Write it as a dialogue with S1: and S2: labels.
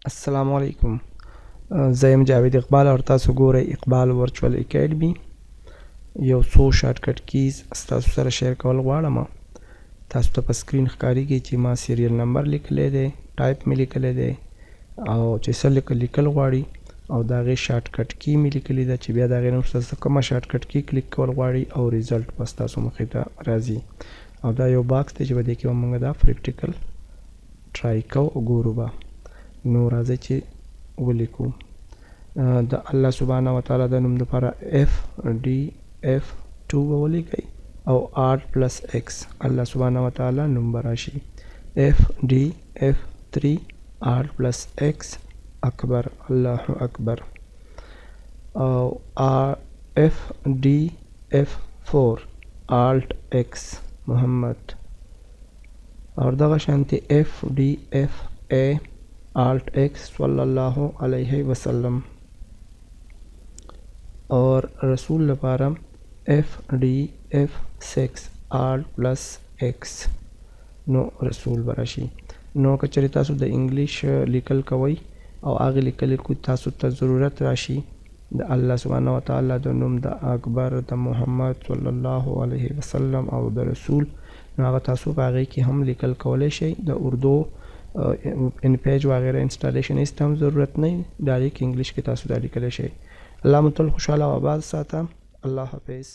S1: السلام علیکم. زه یم جاوید اقبال او تاسو ګورئ اقبال ورچوال اکیډمي. یو څو شارټکټ کیز ستاسو سره شیر کول غواړم. تاسو ته په سکرین ښکاریږي چې ما سیریل نمبر لیکلی دی، ټایپ مې لیکلی دی او چې څه لیکل غواړي او د هغې شارټکټ کی مې لیکلې ده چې بیا د هغې نه وروسته څه کومه شارټکټ کی کلیک کول غواړي او ریزلټ به ستاسو مخې ته راځي. او دا یو باکس دی چې په دې کې به موږ دا پریکټیکل ټرای کوو او ګورو به. نو راځئ چې ولیکو. د الله سبحانه وتعالی د نوم دپاره FDF2 به ولیکئ او R+X الله سبحانه وتعالی نوم به راشي. FDF3 R+X اکبر الله اکبر او FDF4 Alt+X محمد اور دغه شانتي FDFA Alt+X صلی الله علیه وسلم اور رسول لپاره FDF6 R+X نو رسول براشي. نو که چېرې تاسو د انګلیش لیکل کوئ او هغې لیکل کو تاسو ته ضرورت راشي د الله سبحانه وتعالی د نوم د اکبر د محمد صلی الله علیه وسلم او د رسول، نو هغه تاسو په هغې کې هم لیکل کولی شئ. د اردو ان پیج وغیره انسټالیشن هیڅ هم ضرورت نه ډایرکټ انګلیش کې تاسو دا لیکلی شئ. الله مو تل خوشحاله او آباد ساته. الله حافظ.